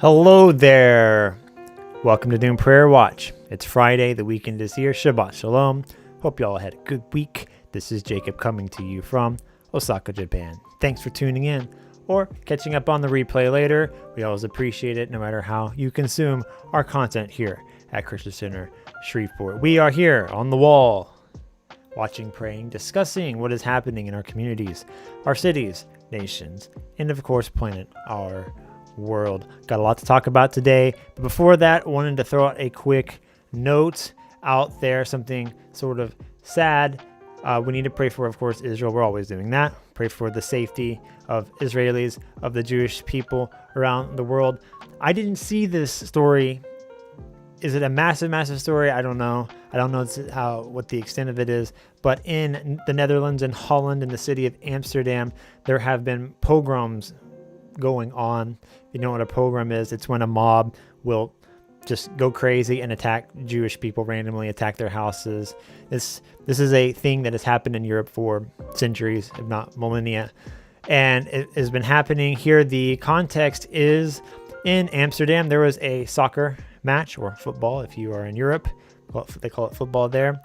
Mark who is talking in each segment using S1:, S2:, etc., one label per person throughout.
S1: Hello there. Welcome to Doom Prayer Watch. It's Friday. The weekend is here. Shabbat Shalom. Hope you all had a good week. This is Jacob coming to you from Osaka, Japan. Thanks for tuning in or catching up on the replay later. We always appreciate it no matter how you consume our content here at Christian Center Shreveport. We are here on the wall, watching, praying, discussing what is happening in our communities, our cities, nations, and of course, planet, our world. Got a lot to talk about today, but before that, wanted to throw out a quick note out there, something sort of sad. We need to pray for, of course, Israel. We're always doing that. Pray for the safety of Israelis, of the Jewish people around the world. I didn't see this story. Is it a massive story? I don't know. I don't know what the extent of it is. But in the Netherlands and Holland, in the city of Amsterdam, there have been pogroms going on. You know what a pogrom is? It's when a mob will just go crazy and attack Jewish people, randomly attack their houses. This is a thing that has happened in Europe for centuries, if not millennia, and it has been happening here. The context is in Amsterdam. There was a soccer match, or football if you are in Europe. They call it football there.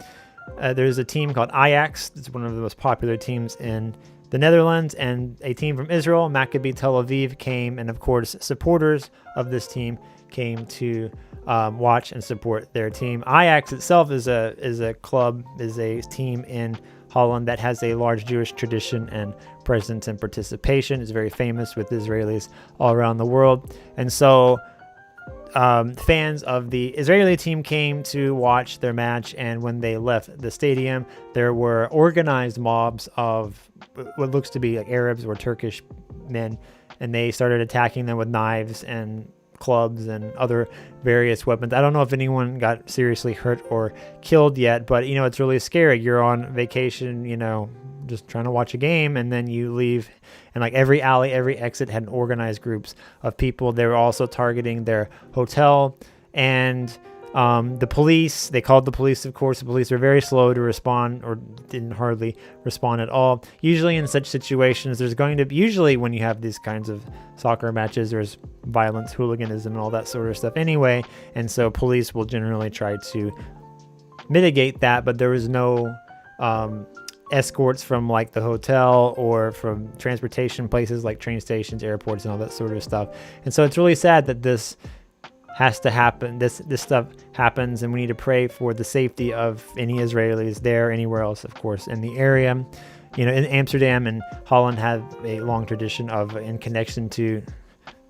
S1: There's a team called Ajax. It's one of the most popular teams in the Netherlands, and a team from Israel, Maccabi Tel Aviv, came, and of course supporters of this team came to watch and support their team. Ajax itself is a club, is a team in Holland that has a large Jewish tradition and presence and participation. It's very famous with Israelis all around the world, and so fans of the Israeli team came to watch their match, and when they left the stadium, there were organized mobs of what looks to be like Arabs or Turkish men, and they started attacking them with knives and clubs and other various weapons. I don't know if anyone got seriously hurt or killed yet, but it's really scary. You're on vacation, just trying to watch a game, and then you leave, and like every alley, every exit had organized groups of people. They were also targeting their hotel, and the police, they called the police, of course. The police are very slow to respond, or didn't hardly respond at all. Usually in such situations, there's going to be, usually when you have these kinds of soccer matches, there's violence, hooliganism, and all that sort of stuff anyway, and so police will generally try to mitigate that, but there was no escorts from like the hotel or from transportation places like train stations, airports, and all that sort of stuff. And so it's really sad that this has to happen. This stuff happens, and we need to pray for the safety of any Israelis there, anywhere else, of course, in the area. In Amsterdam and Holland have a long tradition of, in connection to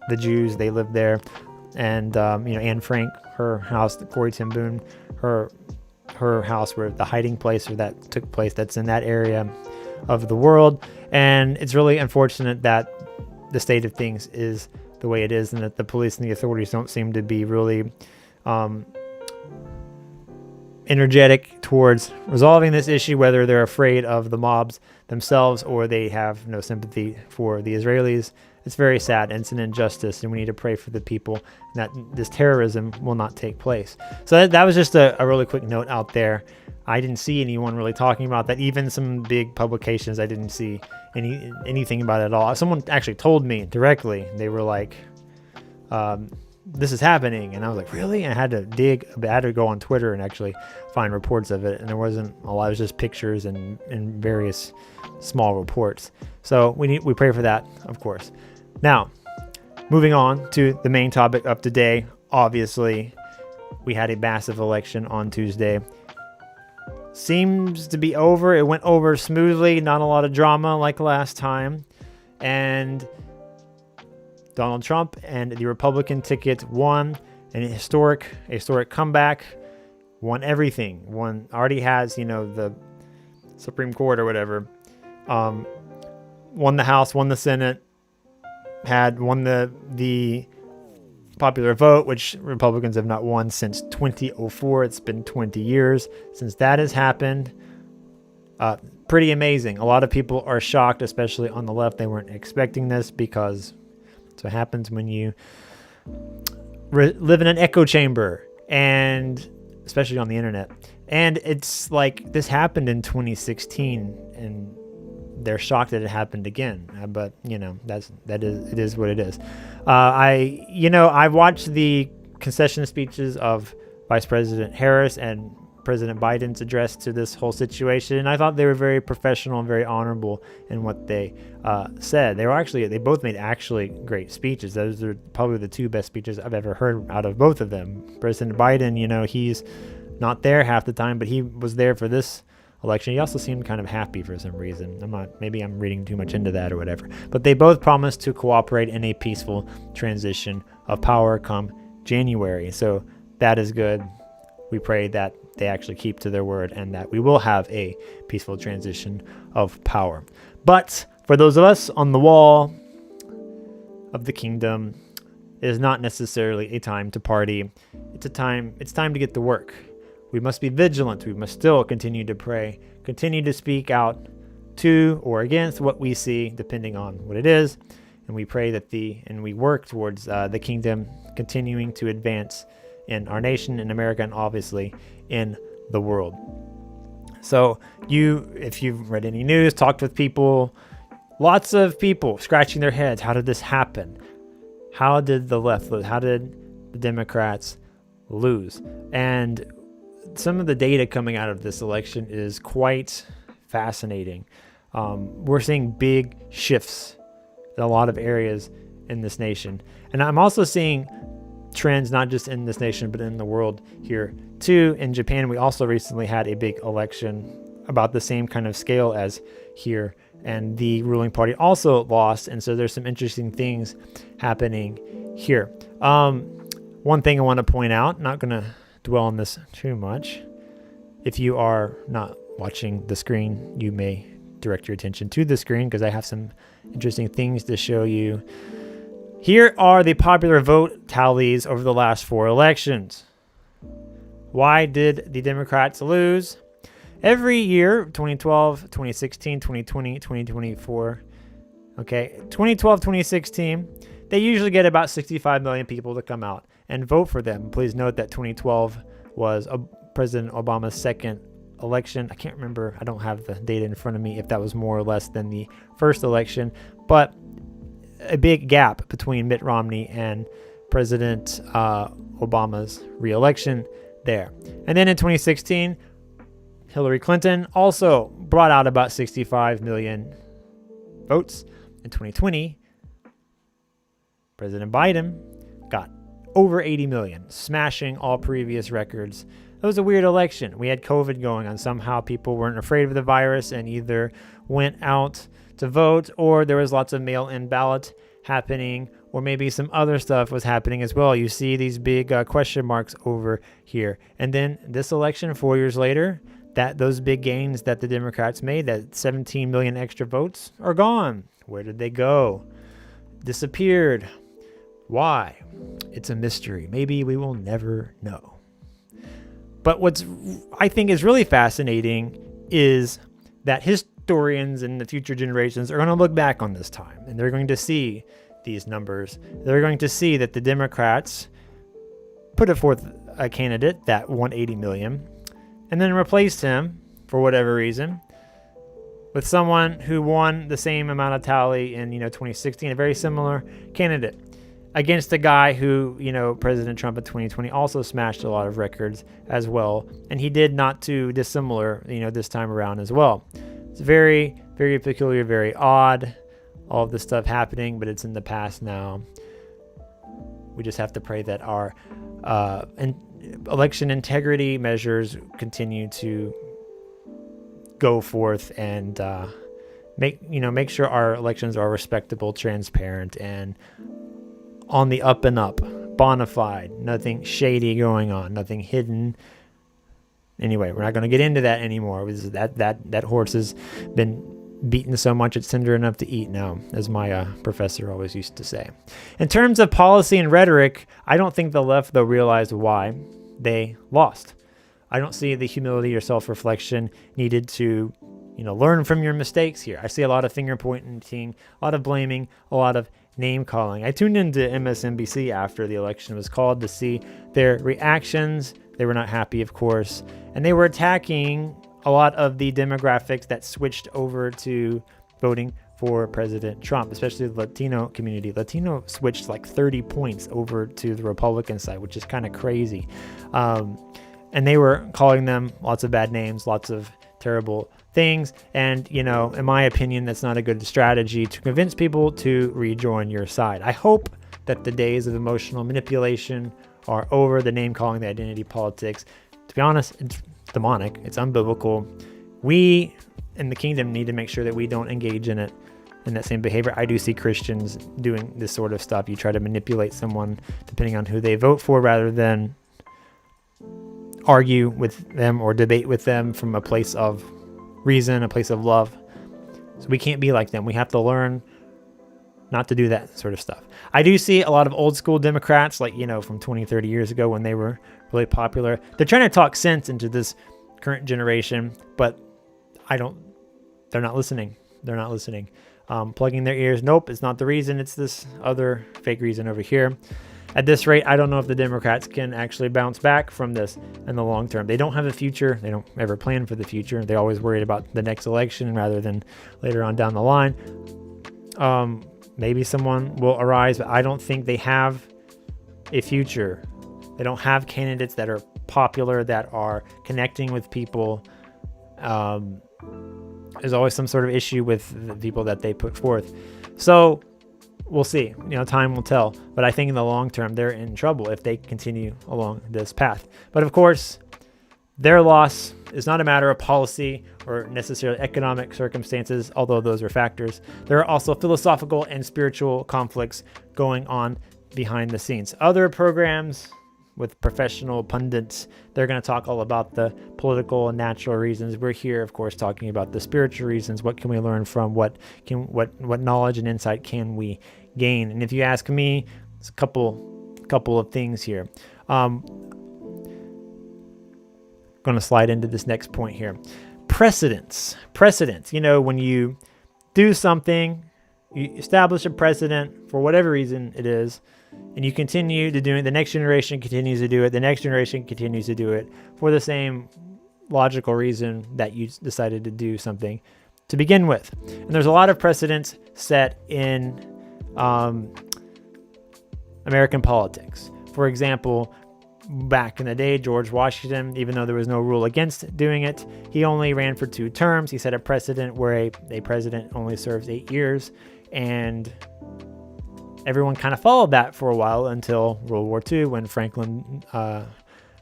S1: the Jews, they live there. And Anne Frank, her house, Corrie ten Boom, her house, where the hiding place or that took place, that's in that area of the world. And it's really unfortunate that the state of things is the way it is, and that the police and the authorities don't seem to be really energetic towards resolving this issue, whether they're afraid of the mobs themselves or they have no sympathy for the Israelis. It's very sad, and it's an injustice, and we need to pray for the people that this terrorism will not take place. So that was just a really quick note out there. I didn't see anyone really talking about that. Even some big publications, I didn't see anything about it at all. Someone actually told me directly. They were like, this is happening. And I was like, really? And I had to go on Twitter and actually find reports of it. And there wasn't a lot. It was just pictures and various small reports. So we pray for that, of course. Now, moving on to the main topic of today. Obviously, we had a massive election on Tuesday. Seems to be over. It went over smoothly. Not a lot of drama like last time. And Donald Trump and the Republican ticket won an historic comeback. Won everything. Already has, the Supreme Court or whatever. Won the House, won the Senate, won the popular vote, which Republicans have not won since 2004. It's been 20 years since that has happened. Pretty amazing. A lot of people are shocked, especially on the left. They weren't expecting this, because that's what happens when you live in an echo chamber, and especially on the internet. And it's like this happened in 2016, and they're shocked that it happened again. But it is what it is. I've watched the concession speeches of Vice President Harris and President Biden's address to this whole situation, and I thought they were very professional and very honorable in what they said. They both made actually great speeches. Those are probably the two best speeches I've ever heard out of both of them. President Biden, he's not there half the time, but he was there for this election. He also seemed kind of happy for some reason. Maybe I'm reading too much into that or whatever. But they both promised to cooperate in a peaceful transition of power come January. So that is good. We pray that they actually keep to their word and that we will have a peaceful transition of power. But for those of us on the wall of the kingdom, it is not necessarily a time to party. It's time to get to work. We must be vigilant. We must still continue to pray, continue to speak out to or against what we see, depending on what it is. And we pray and we work towards the kingdom continuing to advance in our nation, in America, and obviously in the world. So if you've read any news, talked with people, lots of people scratching their heads. How did this happen? How did the left lose? How did the Democrats lose? And some of the data coming out of this election is quite fascinating. We're seeing big shifts in a lot of areas in this nation. And I'm also seeing trends not just in this nation, but in the world here too. In Japan, we also recently had a big election about the same kind of scale as here. And the ruling party also lost. And so there's some interesting things happening here. One thing I want to point out, not going to dwell on this too much. If you are not watching the screen, you may direct your attention to the screen because I have some interesting things to show you. Here are the popular vote tallies over the last 4 elections. Why did the Democrats lose? Every year, 2012, 2016, 2020, 2024, 2012, 2016, they usually get about 65 million people to come out and vote for them. Please note that 2012 was President Obama's second election. I can't remember. I don't have the data in front of me if that was more or less than the first election, but a big gap between Mitt Romney and President Obama's re-election there. And then in 2016, Hillary Clinton also brought out about 65 million votes. In 2020, President Biden got over 80 million, smashing all previous records. It was a weird election. We had COVID going on. Somehow people weren't afraid of the virus and either went out to vote, or there was lots of mail-in ballot happening, or maybe some other stuff was happening as well. You see these big question marks over here. And then this election, 4 years later, those big gains that the Democrats made, that 17 million extra votes, are gone. Where did they go? Disappeared. Why? It's a mystery. Maybe we will never know. But what's I think is really fascinating is that historians and the future generations are going to look back on this time and they're going to see these numbers. They're going to see that the Democrats put forth a candidate that won 80 million and then replaced him for whatever reason with someone who won the same amount of tally in 2016, a very similar candidate, against a guy who, President Trump in 2020 also smashed a lot of records as well. And he did not too dissimilar, this time around as well. It's very, very peculiar, very odd, all of this stuff happening, but it's in the past now. We just have to pray that our election integrity measures continue to go forth and make sure our elections are respectable, transparent, and on the up and up, bona fide, nothing shady going on, nothing hidden. Anyway, we're not going to get into that anymore. That horse has been beaten so much it's tender enough to eat now, as my professor always used to say. In terms of policy and rhetoric, I don't think the left, though, realized why they lost. I don't see the humility or self-reflection needed to, learn from your mistakes here. I see a lot of finger pointing, a lot of blaming, a lot of name calling. I tuned into MSNBC after the election was called to see their reactions. They were not happy, of course, and they were attacking a lot of the demographics that switched over to voting for President Trump, especially the Latino community. Latino switched like 30 points over to the Republican side, which is kind of crazy. And they were calling them lots of bad names, lots of terrible things. And, you know, in my opinion, that's not a good strategy to convince people to rejoin your side. I hope that the days of emotional manipulation are over, the name calling, the identity politics. To be honest, it's demonic. It's unbiblical. We in the kingdom need to make sure that we don't engage in it, in that same behavior. I do see Christians doing this sort of stuff. You try to manipulate someone depending on who they vote for rather than argue with them or debate with them from a place of reason, a place of love. So we can't be like them. We have to learn not to do that sort of stuff. I do see a lot of old school Democrats, like, you know, from 20, 30 years ago when they were really popular. They're trying to talk sense into this current generation, but they're not listening. They're not listening. Plugging their ears. Nope, it's not the reason. It's this other fake reason over here. At this rate, I don't know if the Democrats can actually bounce back from this in the long term. They don't have a future. They don't ever plan for the future. They're always worried about the next election rather than later on down the line. Maybe someone will arise, but I don't think they have a future. They don't have candidates that are popular, that are connecting with people. There's always some sort of issue with the people that they put forth. So we'll see. You know, time will tell. But I think in the long term, they're in trouble if they continue along this path. But of course, their loss is not a matter of policy or necessarily economic circumstances, although those are factors. There are also philosophical and spiritual conflicts going on behind the scenes. Other programs with professional pundits, they're going to talk all about the political and natural reasons. We're here, of course, talking about the spiritual reasons. What can we learn from? What knowledge and insight can we gain? And if you ask me, it's a couple of things here. Going to slide into this next point here. Precedents. You know, when you do something, you establish a precedent for whatever reason it is, and you continue to do it. The next generation continues to do it. The next generation continues to do it for the same logical reason that you decided to do something to begin with. And there's a lot of precedents set in American politics. For example, back in the day, George Washington, even though there was no rule against doing it, he only ran for 2 terms. He set a precedent where a president only serves 8 years, and everyone kind of followed that for a while until World War II, when Franklin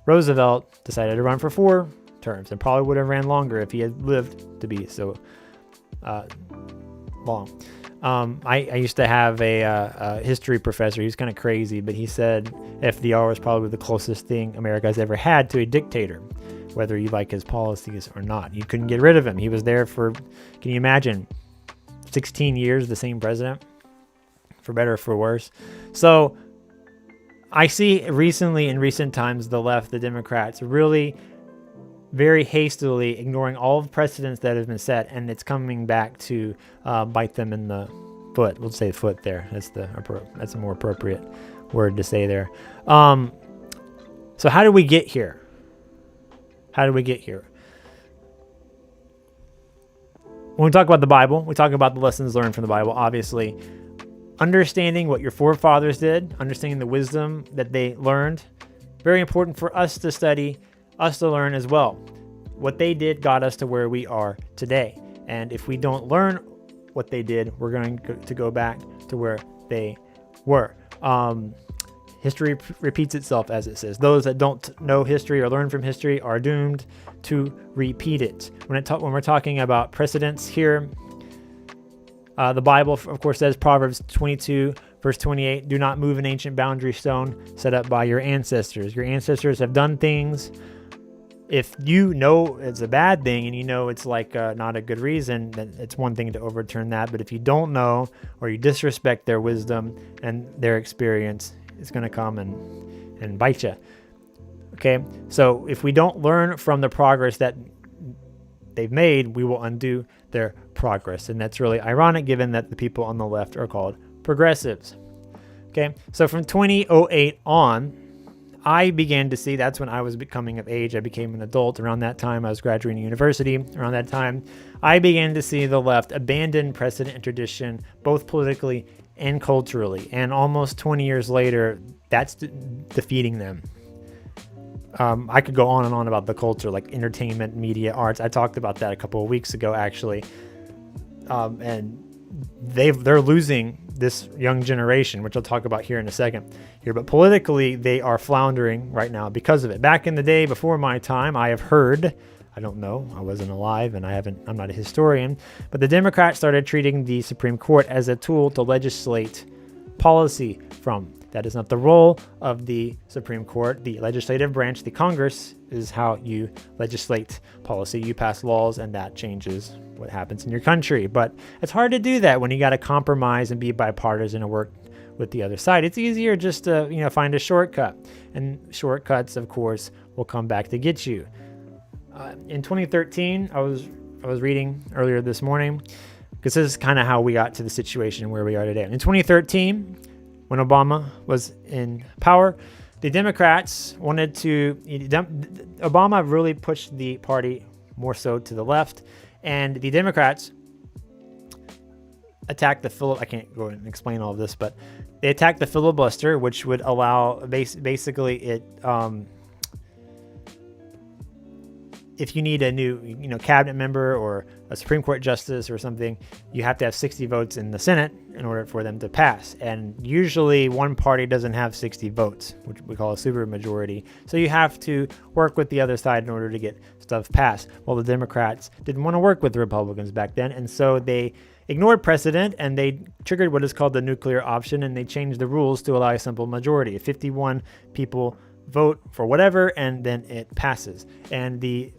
S1: Roosevelt decided to run for 4 terms, and probably would have ran longer if he had lived to be so long. I used to have a history professor. He was kind of crazy, but he said FDR was probably the closest thing America's ever had to a dictator, whether you like his policies or not. You couldn't get rid of him. He was there for, can you imagine, 16 years, the same president, for better or for worse. So I see recently, in recent times, the left, the Democrats, really very hastily ignoring all of the precedents that have been set, and it's coming back to bite them in the foot. We'll say foot there. That's a more appropriate word to say there. So how did we get here? When we talk about the Bible, we talk about the lessons learned from the Bible, obviously. Understanding what your forefathers did, understanding the wisdom that they learned, very important for us to study, us to learn as well. What they did got us to where we are today. And if we don't learn what they did, we're going to go back to where they were. History repeats itself, as it says. Those that don't know history or learn from history are doomed to repeat it. When we're talking about precedents here, the Bible, of course, says, Proverbs 22, verse 28, do not move an ancient boundary stone set up by your ancestors. Your ancestors have done things. If you know it's a bad thing and you know it's like not a good reason, then it's one thing to overturn that. But if you don't know, or you disrespect their wisdom and their experience, it's going to come and bite you. Okay, so if we don't learn from the progress that they've made, we will undo their progress. And that's really ironic, given that the people on the left are called progressives. Okay, so from 2008 on, I began to see, that's when I was becoming of age. I became an adult around that time. I was graduating university around that time. I began to see the left abandon precedent and tradition, both politically and culturally. And almost 20 years later, that's defeating them. I could go on and on about the culture, like entertainment, media, arts. I talked about that a couple of weeks ago, actually. And they're losing this young generation, which I'll talk about here in a second here. But politically, they are floundering right now because of it. Back in the day, before my time, I have heard, I don't know, I wasn't alive and I'm not a historian, but the Democrats started treating the Supreme Court as a tool to legislate policy from. That is not the role of the Supreme Court. The legislative branch, the Congress, is how you legislate policy. You pass laws, and that changes what happens in your country. But it's hard to do that when you got to compromise and be bipartisan and work with the other side. It's easier just to find a shortcut, and shortcuts, of course, will come back to get you. In 2013, I was reading earlier this morning, because this is kind of how we got to the situation where we are today. In 2013. When Obama was in power, the Democrats wanted to... Obama really pushed the party more so to the left, and the Democrats attacked the... I can't go and explain all of this, but they attacked the filibuster, which would allow... Basically, it... if you need a new cabinet member or a Supreme Court justice or something, you have to have 60 votes in the Senate in order for them to pass. And usually one party doesn't have 60 votes, which we call a supermajority. So you have to work with the other side in order to get stuff passed. Well, the Democrats didn't want to work with the Republicans back then, and so they ignored precedent and they triggered what is called the nuclear option, and they changed the rules to allow a simple majority. If 51 people vote for whatever, and then it passes. And the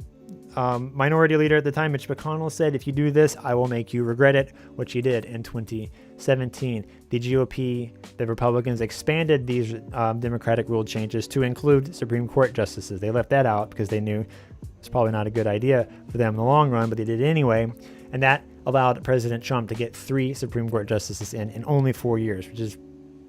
S1: minority leader at the time, Mitch McConnell, said, if you do this, I will make you regret it, which he did in 2017. The GOP, the Republicans, expanded these Democratic rule changes to include Supreme Court justices. They left that out because they knew it's probably not a good idea for them in the long run, but they did it anyway. And that allowed President Trump to get 3 Supreme Court justices in only 4 years, which is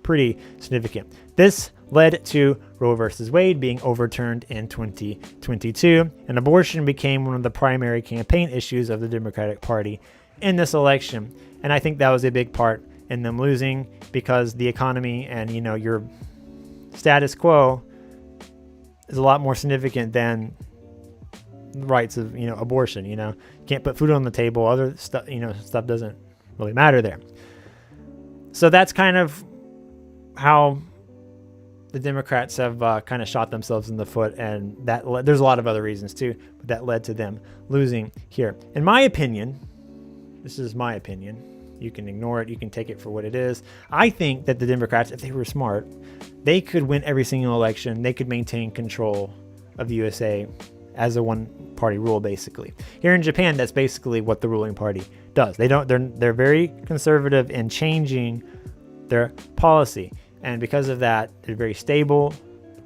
S1: pretty significant. This led to Roe versus Wade being overturned in 2022, and abortion became one of the primary campaign issues of the Democratic Party in this election. And I think that was a big part in them losing, because the economy and your status quo is a lot more significant than rights of abortion. You can't put food on the table, other stuff stuff doesn't really matter there. So that's kind of how the Democrats have kind of shot themselves in the foot, and that there's a lot of other reasons too, but that led to them losing here. In my opinion, this is my opinion, you can ignore it, you can take it for what it is. I think that the Democrats, if they were smart, they could win every single election. They could maintain control of the USA as a one-party rule, basically. Here in Japan, that's basically what the ruling party does. They're very conservative in changing their policy. And because of that, they're very stable,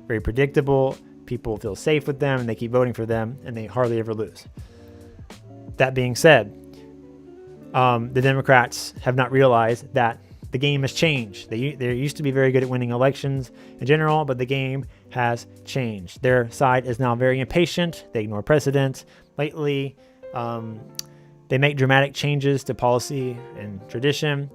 S1: very predictable. People feel safe with them, and they keep voting for them, and they hardly ever lose. That being said, the Democrats have not realized that the game has changed. They used to be very good at winning elections in general, but the game has changed. Their side is now very impatient. They ignore precedent. Lately, they make dramatic changes to policy and tradition,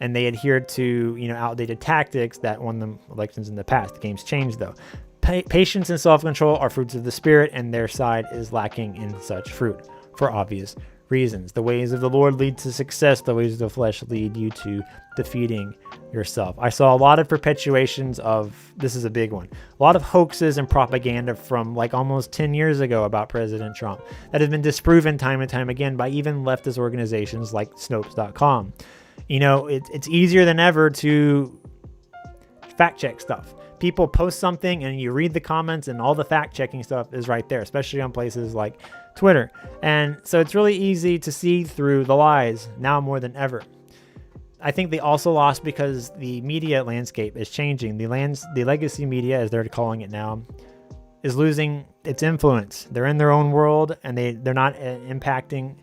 S1: and they adhere to outdated tactics that won them elections in the past. The game's changed, though. Patience and self-control are fruits of the spirit, and their side is lacking in such fruit for obvious reasons. The ways of the Lord lead to success. The ways of the flesh lead you to defeating yourself. I saw a lot of perpetuations of, this is a big one, a lot of hoaxes and propaganda from like almost 10 years ago about President Trump that has been disproven time and time again by even leftist organizations like Snopes.com. It's easier than ever to fact check stuff. People post something and you read the comments and all the fact checking stuff is right there, especially on places like Twitter. And so it's really easy to see through the lies now more than ever. I think they also lost because the media landscape is changing. The legacy media, as they're calling it now, is losing its influence. They're in their own world, and they're not impacting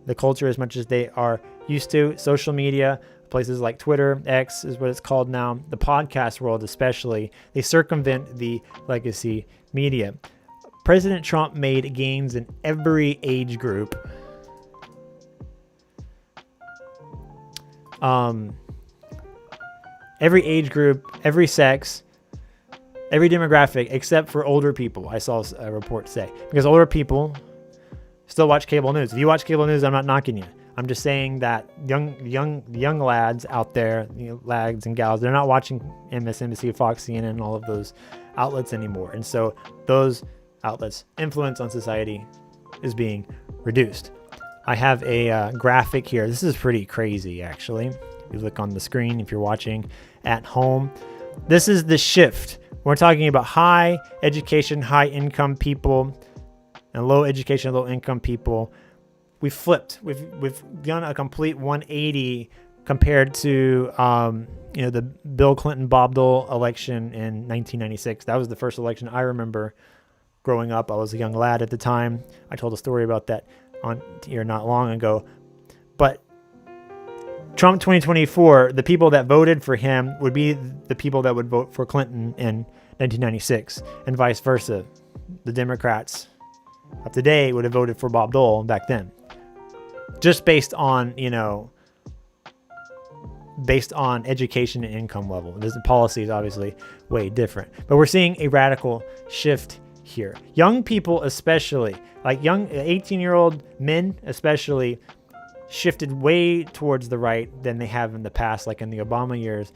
S1: the culture as much as they are used to. Social media, places like Twitter, X is what it's called now, the podcast world especially, they circumvent the legacy media. President Trump made gains in every age group. Every age group, every sex, every demographic, except for older people, I saw a report say. Because older people still watch cable news. If you watch cable news, I'm not knocking you. I'm just saying that young lads out there, lads and gals, they're not watching MSNBC, Fox, CNN, and all of those outlets anymore. And so those outlets' influence on society is being reduced. I have a graphic here. This is pretty crazy, actually. If you look on the screen, if you're watching at home, this is the shift. We're talking about high education, high income people and low education, low income people. We flipped. We've done a complete 180 compared to the Bill Clinton Bob Dole election in 1996. That was the first election I remember growing up. I was a young lad at the time. I told a story about that on here not long ago. But Trump 2024, the people that voted for him would be the people that would vote for Clinton in 1996, and vice versa. The Democrats of today would have voted for Bob Dole back then, just based on education and income level. The policy is obviously way different, but we're seeing a radical shift here. Young people, especially like young 18-year-old men, especially, shifted way towards the right than they have in the past, like in the Obama years.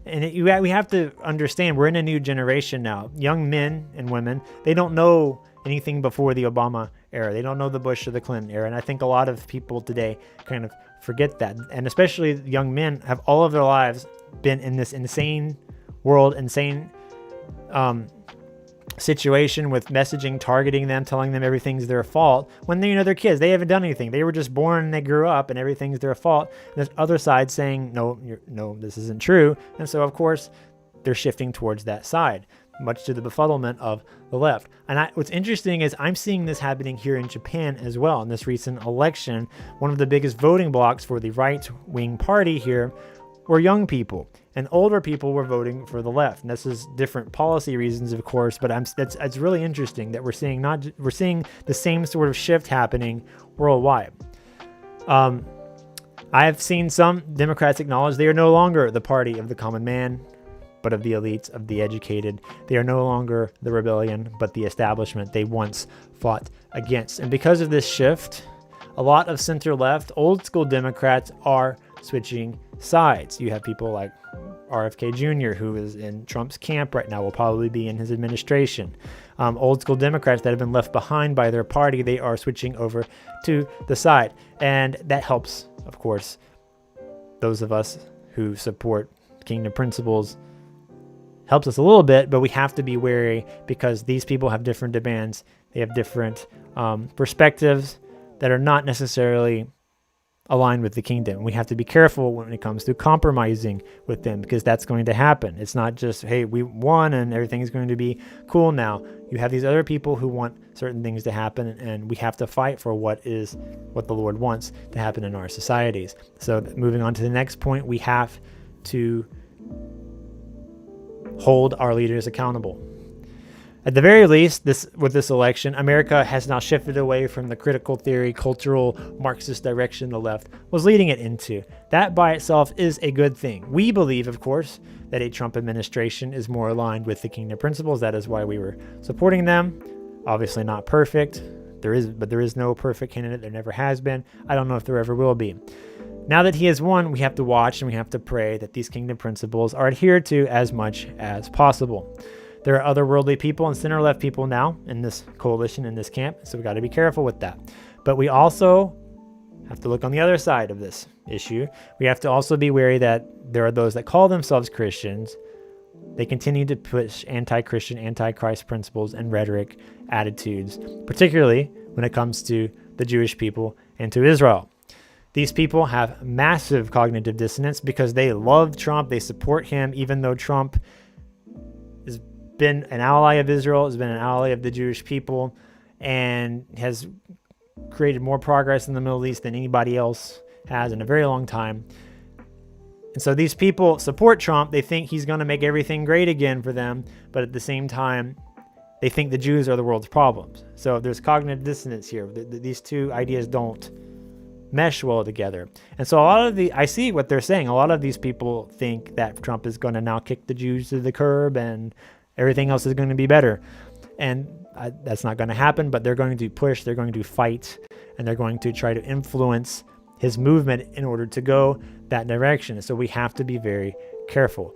S1: We have to understand we're in a new generation now. Young men and women, they don't know anything before the Obama era. They don't know the Bush or the Clinton era. And I think a lot of people today kind of forget that. And especially young men have all of their lives been in this insane world, insane situation with messaging targeting them, telling them everything's their fault when they're kids. They haven't done anything. They were just born and they grew up and everything's their fault. And there's other side saying no, this isn't true. And so of course they're shifting towards that side, much to the befuddlement of the left. And what's interesting is I'm seeing this happening here in Japan as well. In this recent election, one of the biggest voting blocks for the right-wing party here were young people, and older people were voting for the left. And this is different policy reasons, of course, but it's really interesting that we're seeing the same sort of shift happening worldwide. I have seen some Democrats acknowledge they are no longer the party of the common man, but of the elites, of the educated. They are no longer the rebellion, but the establishment they once fought against. And because of this shift, a lot of center-left, old-school Democrats are switching sides. You have people like RFK Jr., who is in Trump's camp right now, will probably be in his administration. Old-school Democrats that have been left behind by their party, they are switching over to the side. And that helps, of course, those of us who support kingdom principles. Helps us a little bit, but we have to be wary because these people have different demands. They have different perspectives that are not necessarily aligned with the kingdom. We have to be careful when it comes to compromising with them, because that's going to happen. It's not just, hey, we won and everything is going to be cool now. You have these other people who want certain things to happen, and we have to fight for what the Lord wants to happen in our societies. So moving on to the next point, we have to hold our leaders accountable. At the very least, with this election, America has now shifted away from the critical theory, cultural, Marxist direction the left was leading it into. That by itself is a good thing. We believe, of course, that a Trump administration is more aligned with the kingdom principles. That is why we were supporting them. Obviously not perfect. There is no perfect candidate. There never has been. I don't know if there ever will be. Now that he has won, we have to watch and we have to pray that these kingdom principles are adhered to as much as possible. There are other worldly people and center-left people now in this coalition, in this camp, so we got to be careful with that. But we also have to look on the other side of this issue. We have to also be wary that there are those that call themselves Christians. They continue to push anti-Christian, anti-Christ principles and rhetoric attitudes, particularly when it comes to the Jewish people and to Israel. These people have massive cognitive dissonance because they love Trump. They support him, even though Trump has been an ally of Israel, has been an ally of the Jewish people, and has created more progress in the Middle East than anybody else has in a very long time. And so these people support Trump. They think he's going to make everything great again for them. But at the same time, they think the Jews are the world's problems. So there's cognitive dissonance here. These two ideas don't mesh well together. And so I see what they're saying. A lot of these people think that Trump is going to now kick the Jews to the curb and everything else is going to be better. And that's not going to happen, but they're going to push, they're going to fight, and they're going to try to influence his movement in order to go that direction. So we have to be very careful.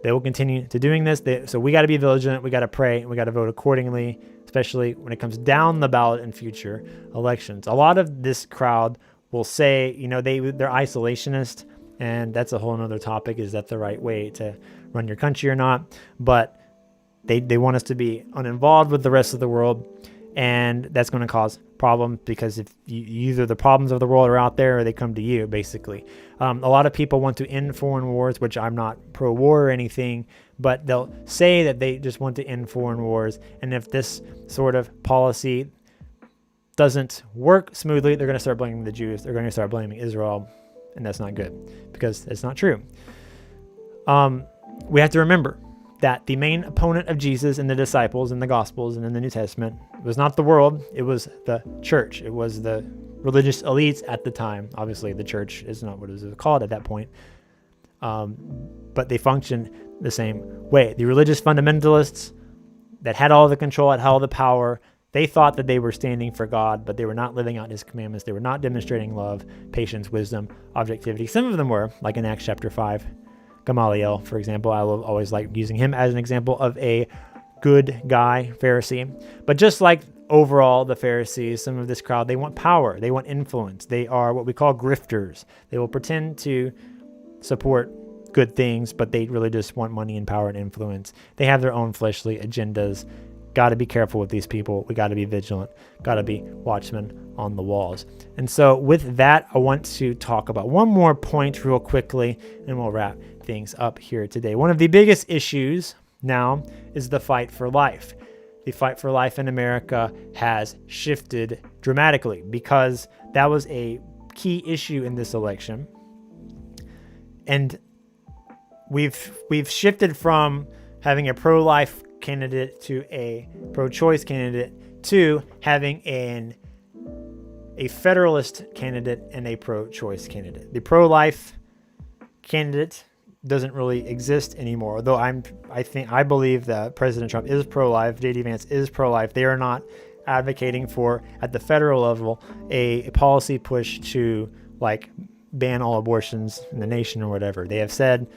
S1: They will continue to doing this. So we got to be vigilant. We got to pray. And we got to vote accordingly, especially when it comes down the ballot in future elections. A lot of this crowd will say, they're isolationist, and that's a whole nother topic. Is that the right way to run your country or not? But they want us to be uninvolved with the rest of the world, and that's going to cause problems because if either the problems of the world are out there or they come to you, basically. A lot of people want to end foreign wars, which I'm not pro-war or anything, but they'll say that they just want to end foreign wars. And if this sort of policy doesn't work smoothly, they're going to start blaming the Jews. They're going to start blaming Israel, and that's not good because it's not true. We have to remember that the main opponent of Jesus and the disciples in the Gospels and in the New Testament was not the world, it was the church. It was the religious elites at the time. Obviously, the church is not what it was called at that point, but they functioned the same way. The religious fundamentalists that had all the control, had all the power, they thought that they were standing for God, but they were not living out his commandments. They were not demonstrating love, patience, wisdom, objectivity. Some of them were, like in Acts chapter 5. Gamaliel, for example, I always like using him as an example of a good guy, Pharisee. But just like overall the Pharisees, some of this crowd, they want power, they want influence. They are what we call grifters. They will pretend to support good things, but they really just want money and power and influence. They have their own fleshly agendas. Got to be careful with these people. We got to be vigilant. Got to be watchmen on the walls. And so with that, I want to talk about one more point real quickly, and we'll wrap things up here today. One of the biggest issues now is the fight for life. The fight for life in America has shifted dramatically because that was a key issue in this election. And we've shifted from having a pro-life candidate to a pro-choice candidate to having a federalist candidate and a pro-choice candidate. The pro-life candidate doesn't really exist anymore. Although I believe that President Trump is pro-life, J.D. Vance is pro-life. They are not advocating for, at the federal level, a policy push to ban all abortions in the nation or whatever. They have said,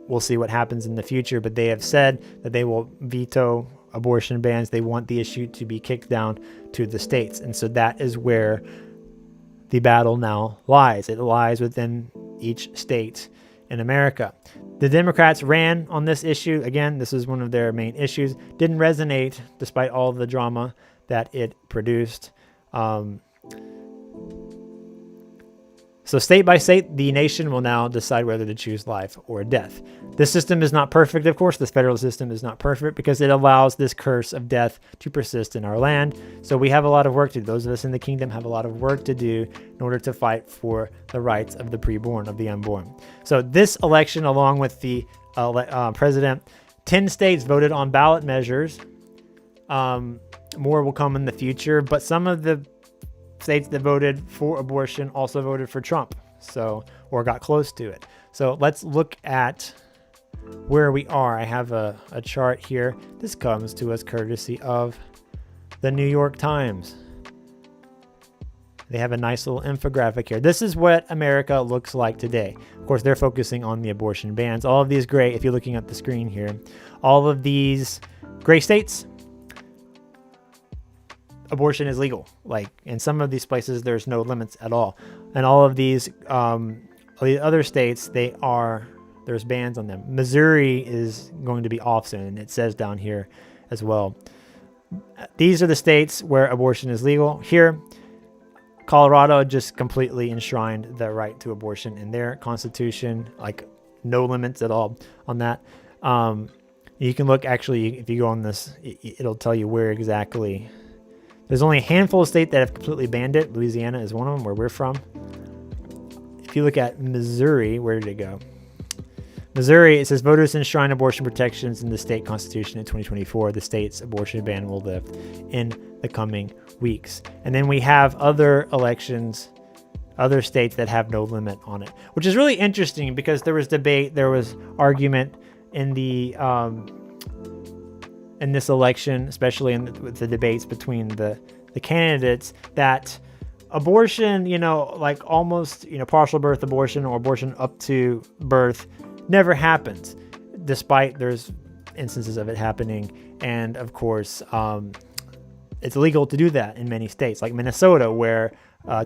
S1: we'll see what happens in the future, but they have said that they will veto abortion bans. They want the issue to be kicked down to the states. And so that is where the battle now lies. It lies within each state in America. The Democrats ran on this issue. Again, this is one of their main issues. Didn't resonate despite all the drama that it produced. So state by state, the nation will now decide whether to choose life or death. This system is not perfect, of course. This federal system is not perfect because it allows this curse of death to persist in our land. So we have a lot of work to do. Those of us in the kingdom have a lot of work to do in order to fight for the rights of the preborn, of the unborn. So this election, along with the president, 10 states voted on ballot measures. More will come in the future, but some of the states that voted for abortion also voted for Trump, or got close to it. So let's look at where we are. I have a chart here. This comes to us courtesy of the New York Times. They have a nice little infographic here. This is what America looks like today. Of course, they're focusing on the abortion bans. All of these gray, if you're looking at the screen here, all of these gray states, abortion is legal. In some of these places, there's no limits at all. And all of these other states, there's bans on them. Missouri is going to be off soon, and it says down here as well. These are the states where abortion is legal. Here, Colorado just completely enshrined the right to abortion in their constitution, no limits at all on that. You can look, actually, if you go on this, it'll tell you where exactly There's only a handful of states that have completely banned it. Louisiana is one of them, where we're from. If you look at Missouri, where did it go? Missouri, it says voters enshrine abortion protections in the state constitution in 2024. The state's abortion ban will lift in the coming weeks. And then we have other elections, other states that have no limit on it, which is really interesting because there was debate, there was argument in the in this election, especially in the debates between the candidates, that abortion, like almost, partial birth abortion or abortion up to birth never happens, despite there's instances of it happening. And of course, it's illegal to do that in many states, like Minnesota, where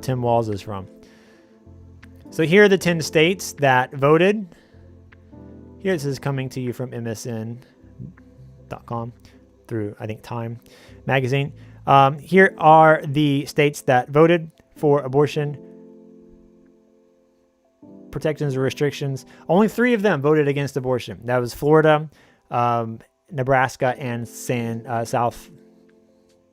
S1: Tim Walz is from. So here are the 10 states that voted. Here this is coming to you from MSN.com through, I think, Time magazine. Here are the states that voted for abortion protections or restrictions. Only 3 of them voted against abortion. That was Florida, Nebraska, and South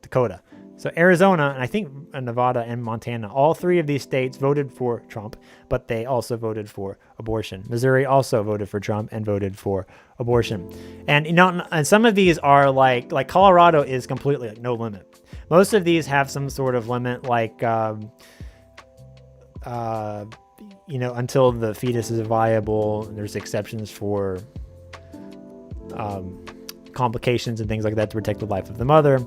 S1: Dakota. So Arizona, and I think Nevada and Montana, all 3 of these states voted for Trump, but they also voted for abortion. Missouri also voted for Trump and voted for abortion. And and some of these are like Colorado is completely like no limit. Most of these have some sort of limit, like until the fetus is viable. There's exceptions for complications and things like that to protect the life of the mother.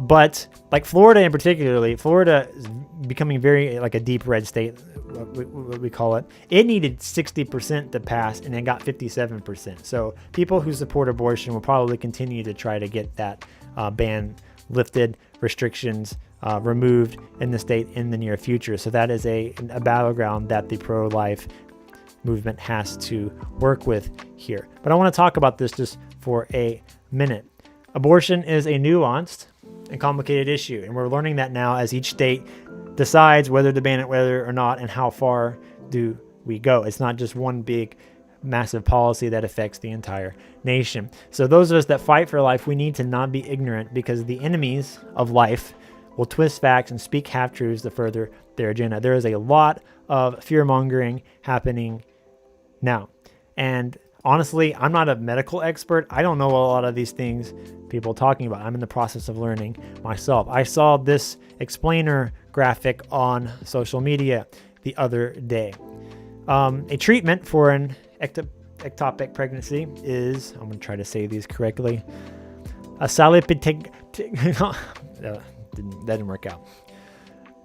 S1: But like Florida in particularly, Florida is becoming very like a deep red state, what we call it. It needed 60% to pass and it got 57%. So people who support abortion will probably continue to try to get that ban lifted, restrictions removed in the state in the near future. So that is a battleground that the pro-life movement has to work with here. But I want to talk about this just for a minute. Abortion is a nuanced and complicated issue, and we're learning that now as each state decides whether to ban it, whether or not, and how far do we go. It's not just one big massive policy that affects the entire nation. So those of us that fight for life, we need to not be ignorant, because the enemies of life will twist facts and speak half-truths to further their agenda. There is a lot of fear-mongering happening now. And honestly, I'm not a medical expert. I don't know a lot of these things people are talking about. I'm in the process of learning myself. I saw this explainer graphic on social media the other day. A treatment for an ectopic pregnancy is, I'm going to try to say these correctly, a salpingectomy, that didn't work out.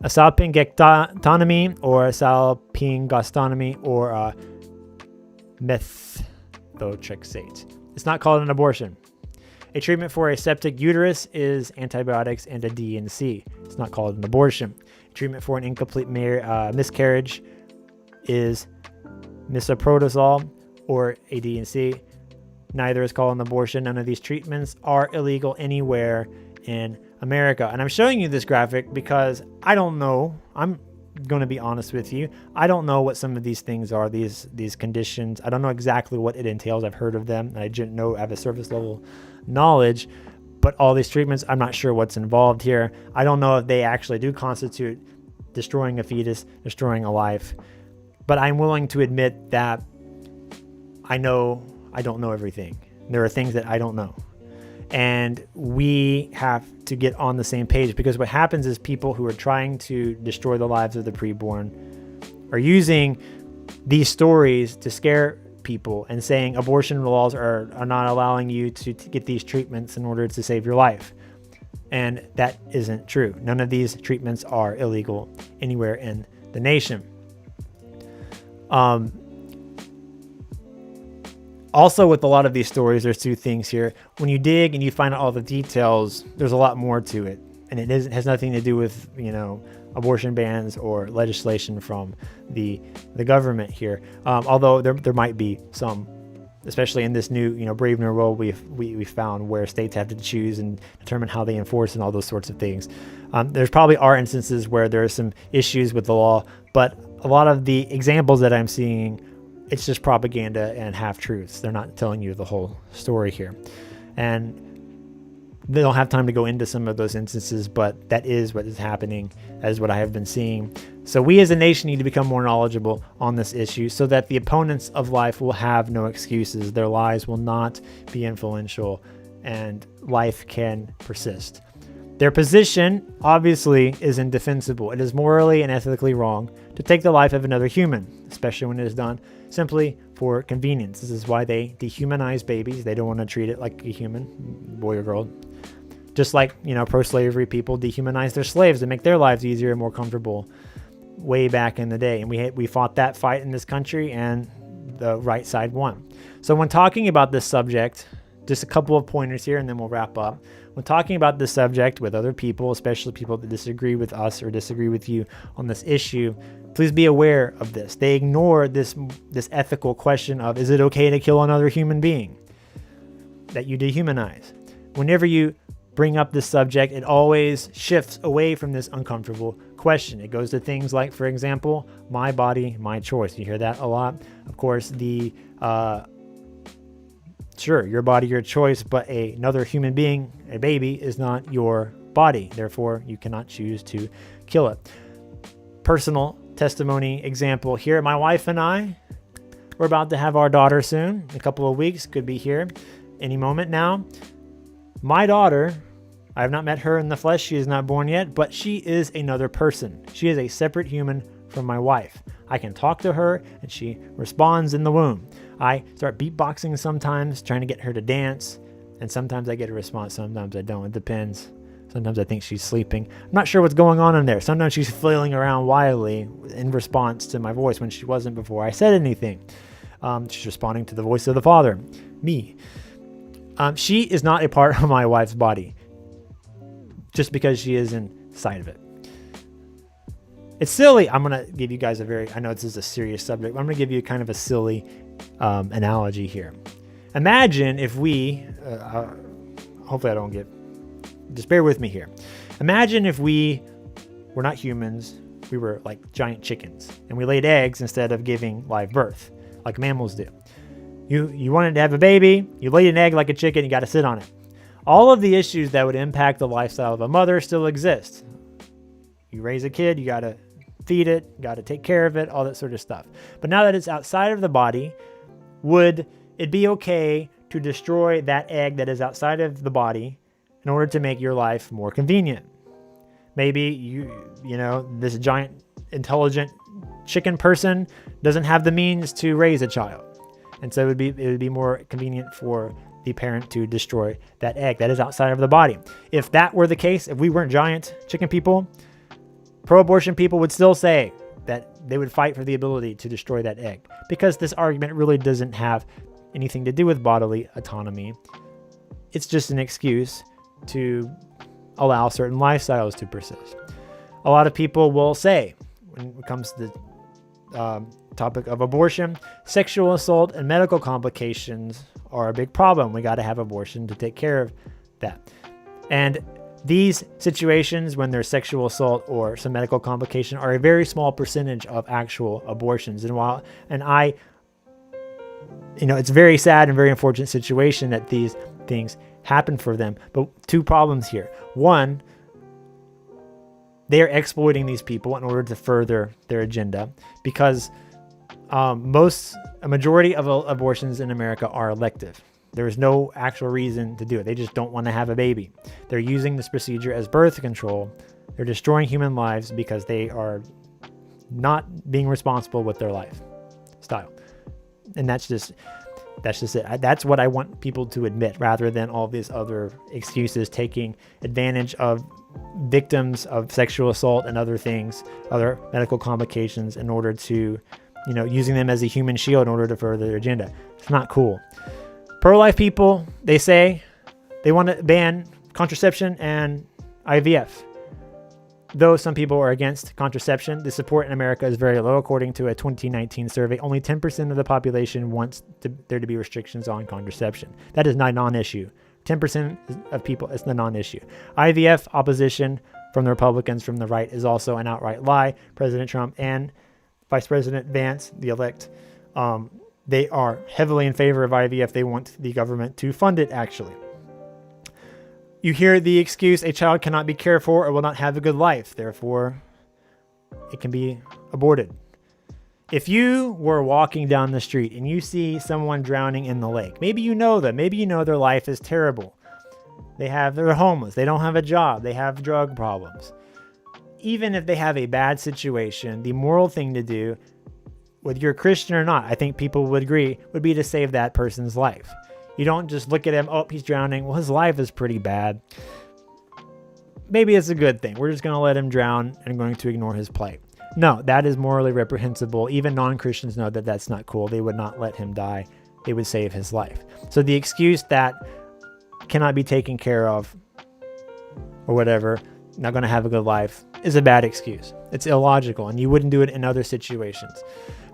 S1: A salpingectomy or a salpingostomy or a methotrexate. It's not called an abortion. A treatment for a septic uterus is antibiotics and a D&C. It's not called an abortion. A treatment for an incomplete miscarriage is misoprostol or a D&C. Neither is called an abortion. None of these treatments are illegal anywhere in America. And I'm showing you this graphic because I don't know. I'm going to be honest with you. I don't know what some of these things are, these conditions. I don't know exactly what it entails. I've heard of them. I didn't know I have a surface level knowledge, but all these treatments, I'm not sure what's involved here. I don't know if they actually do constitute destroying a fetus, destroying a life, but I'm willing to admit that I don't know everything. There are things that I don't know. And we have to get on the same page, because what happens is people who are trying to destroy the lives of the preborn are using these stories to scare people and saying abortion laws are not allowing you to get these treatments in order to save your life. And that isn't true. None of these treatments are illegal anywhere in the nation. Also, with a lot of these stories, there's 2 things here. When you dig and you find out all the details, there's a lot more to it. And it has nothing to do with, abortion bans or legislation from the government here. Although there might be some, especially in this new, brave new world we found, where states have to choose and determine how they enforce and all those sorts of things. There's probably are instances where there are some issues with the law, but a lot of the examples that I'm seeing, it's just propaganda and half-truths. They're not telling you the whole story here. And They don't have time to go into some of those instances, but that is what is happening. That is what I have been seeing. So we as a nation need to become more knowledgeable on this issue so that the opponents of life will have no excuses. Their lies will not be influential and life can persist. Their position, obviously, is indefensible. It is morally and ethically wrong to take the life of another human, especially when it is done simply for convenience. This is why they dehumanize babies. They don't want to treat it like a human, boy or girl. Just like, pro-slavery people dehumanize their slaves to make their lives easier and more comfortable way back in the day. And we fought that fight in this country, and the right side won. So when talking about this subject, just a couple of pointers here, and then we'll wrap up. When talking about this subject with other people, especially people that disagree with us or disagree with you on this issue, please be aware of this. They ignore this ethical question of, is it okay to kill another human being that you dehumanize? Whenever you bring up this subject, it always shifts away from this uncomfortable question. It goes to things like, for example, my body, my choice. You hear that a lot. Of course, sure, your body, your choice, but another human being, a baby, is not your body. Therefore, you cannot choose to kill it. Personal testimony example here. My wife and I, we're about to have our daughter soon. A couple of weeks, could be here any moment now. My daughter, I have not met her in the flesh. She is not born yet, but she is another person. She is a separate human from my wife. I can talk to her and she responds in the womb. I start beatboxing sometimes, trying to get her to dance, and sometimes I get a response, sometimes I don't. It depends. Sometimes I think she's sleeping. I'm not sure what's going on in there. Sometimes she's flailing around wildly in response to my voice when she wasn't before I said anything. She's responding to the voice of the Father, me. She is not a part of my wife's body just because she is inside of it. It's silly. I'm going to give you guys I know this is a serious subject, but I'm going to give you kind of a silly analogy here. Imagine if we, hopefully I don't just bear with me here. Imagine if we were not humans, we were like giant chickens, and we laid eggs instead of giving live birth, like mammals do. You wanted to have a baby, you laid an egg like a chicken, you got to sit on it. All of the issues that would impact the lifestyle of a mother still exist. You raise a kid, you got to feed it, got to take care of it, all that sort of stuff. But now that it's outside of the body, would it be okay to destroy that egg that is outside of the body in order to make your life more convenient? Maybe this giant intelligent chicken person doesn't have the means to raise a child. And so it would be more convenient for the parent to destroy that egg that is outside of the body. If that were the case, if we weren't giant chicken people, pro-abortion people would still say that they would fight for the ability to destroy that egg, because this argument really doesn't have anything to do with bodily autonomy. It's just an excuse to allow certain lifestyles to persist. A lot of people will say, when it comes to the topic of abortion, sexual assault and medical complications are a big problem. We got to have abortion to take care of that. And these situations, when there's sexual assault or some medical complication, are a very small percentage of actual abortions. It's a very sad and very unfortunate situation that these things happen for them. But two problems here. One, they are exploiting these people in order to further their agenda, because a majority of abortions in America are elective. There is no actual reason to do it. They just don't want to have a baby. They're using this procedure as birth control. They're destroying human lives because they are not being responsible with their lifestyle. And that's just it. That's what I want people to admit, rather than all these other excuses, taking advantage of victims of sexual assault and other things, other medical complications, in order to, using them as a human shield in order to further their agenda. It's not cool. Pro-life people, they say they want to ban contraception and IVF. Though some people are against contraception, the support in America is very low. According to a 2019 survey, only 10% of the population wants there to be restrictions on contraception. That is not a non-issue. 10% of people, it's a non-issue. IVF opposition from the Republicans, from the right, is also an outright lie. President Trump and Vice President Vance, the elect, they are heavily in favor of IVF. They want the government to fund it, actually. You hear the excuse, a child cannot be cared for or will not have a good life. Therefore, it can be aborted. If you were walking down the street and you see someone drowning in the lake, maybe you know them, maybe you know their life is terrible. They're homeless, they don't have a job, they have drug problems. Even if they have a bad situation, the moral thing to do, whether you're a Christian or not, I think people would agree, would be to save that person's life. You don't just look at him, oh, he's drowning. Well, his life is pretty bad. Maybe it's a good thing. We're just going to let him drown and going to ignore his plight. No, that is morally reprehensible. Even non-Christians know that that's not cool. They would not let him die. They would save his life. So the excuse that cannot be taken care of or whatever, not going to have a good life, is a bad excuse. It's illogical, and you wouldn't do it in other situations.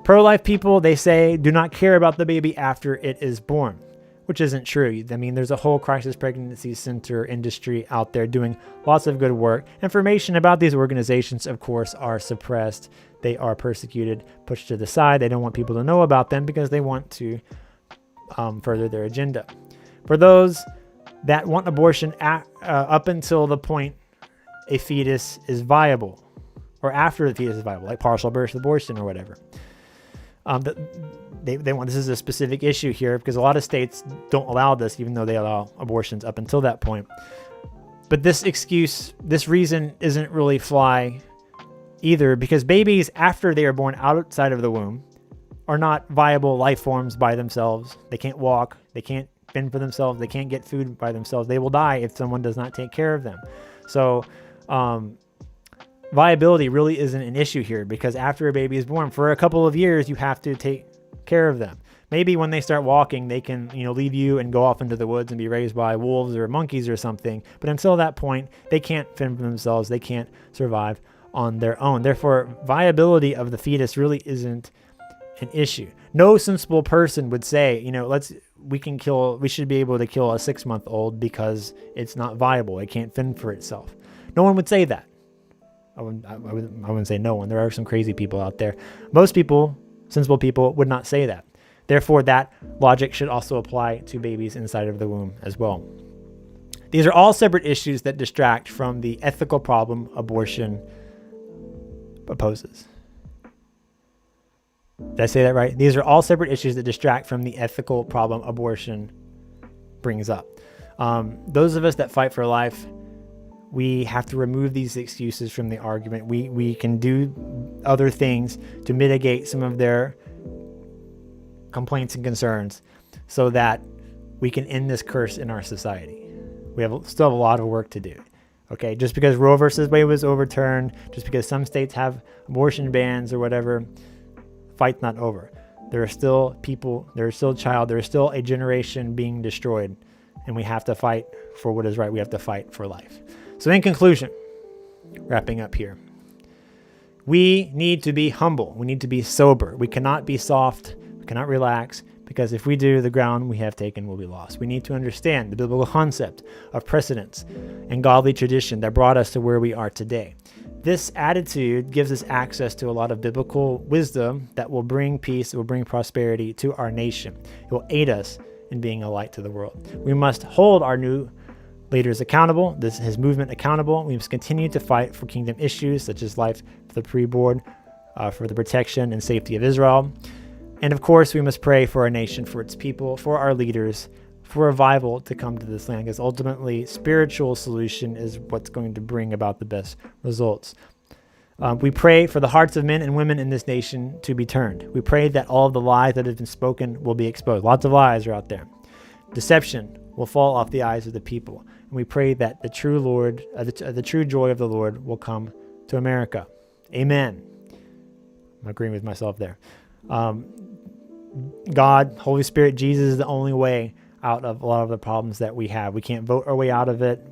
S1: Pro-life people, they say, do not care about the baby after it is born, which isn't true. I mean, there's a whole crisis pregnancy center industry out there doing lots of good work. Information about these organizations, of course, are suppressed. They are persecuted, pushed to the side. They don't want people to know about them because they want to further their agenda. For those that want abortion up until the point a fetus is viable, or after the fetus is viable, like partial birth abortion or whatever. They want, this is a specific issue here because a lot of states don't allow this, even though they allow abortions up until that point. But this reason isn't really fly either, because babies after they are born outside of the womb are not viable life forms by themselves. They can't walk, they can't fend for themselves, they can't get food by themselves. They will die if someone does not take care of them. So viability really isn't an issue here, because after a baby is born, for a couple of years, you have to take care of them. Maybe when they start walking, they can, leave you and go off into the woods and be raised by wolves or monkeys or something. But until that point, they can't fend for themselves. They can't survive on their own. Therefore, viability of the fetus really isn't an issue. No sensible person would say, we should be able to kill a 6-month-old because it's not viable. It can't fend for itself. No one would say that. I wouldn't say no one. There are some crazy people out there. Most people, sensible people, would not say that. Therefore, that logic should also apply to babies inside of the womb as well. These are all separate issues that distract from the ethical problem abortion poses. Did I say that right? These are all separate issues that distract from the ethical problem abortion brings up. Those of us that fight for life, we have to remove these excuses from the argument. We can do other things to mitigate some of their complaints and concerns so that we can end this curse in our society. We still have a lot of work to do. Okay, just because Roe versus Wade was overturned, just because some states have abortion bans or whatever, fight's not over. There are still people, there is still a child, there is still a generation being destroyed, and we have to fight for what is right. We have to fight for life. So in conclusion, wrapping up here, we need to be humble. We need to be sober. We cannot be soft. We cannot relax, because if we do, the ground we have taken will be lost. We need to understand the biblical concept of precedents and godly tradition that brought us to where we are today. This attitude gives us access to a lot of biblical wisdom that will bring peace, it will bring prosperity to our nation. It will aid us in being a light to the world. We must hold our new leaders accountable, his movement accountable. We must continue to fight for kingdom issues such as life for the preborn, for the protection and safety of Israel. And of course, we must pray for our nation, for its people, for our leaders, for revival to come to this land, because ultimately spiritual solution is what's going to bring about the best results. We pray for the hearts of men and women in this nation to be turned. We pray that all of the lies that have been spoken will be exposed. Lots of lies are out there. Deception will fall off the eyes of the people. And we pray that the true joy of the Lord will come to America. Amen. I'm agreeing with myself there. God, Holy Spirit, Jesus is the only way out of a lot of the problems that we have. We can't vote our way out of it.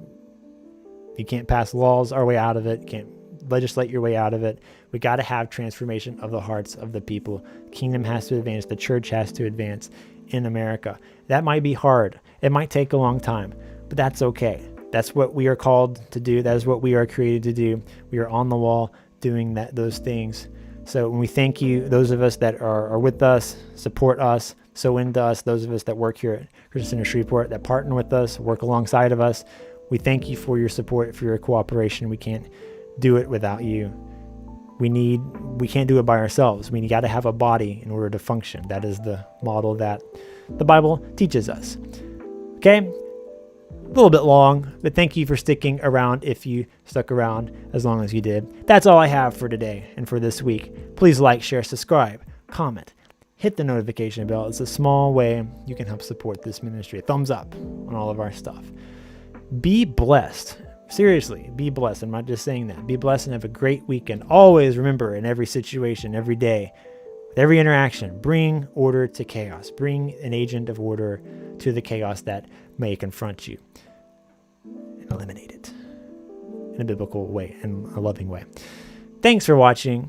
S1: You can't pass laws our way out of it. You can't legislate your way out of it. We got to have transformation of the hearts of the people. The kingdom has to advance. The church has to advance in America. That might be hard. It might take a long time, but that's okay. That's what we are called to do. That is what we are created to do. We are on the wall doing those things. So when we thank you, those of us that are with us, support us, sow into us, those of us that work here at Christian Center Shreveport, that partner with us, work alongside of us, We thank you for your support, for your cooperation. We can't do it without you. We can't do it by ourselves. We got to have a body in order to function. That is the model that the Bible teaches us. Okay? A little bit long, but thank you for sticking around if you stuck around as long as you did. That's all I have for today and for this week. Please like, share, subscribe, comment, hit the notification bell. It's a small way you can help support this ministry. A thumbs up on all of our stuff. Be blessed. Seriously, be blessed. I'm not just saying that. Be blessed and have a great weekend. Always remember, in every situation, every day, with every interaction, bring order to chaos. Bring an agent of order to the chaos that may confront you. And eliminate it in a biblical way and a loving way. Thanks for watching.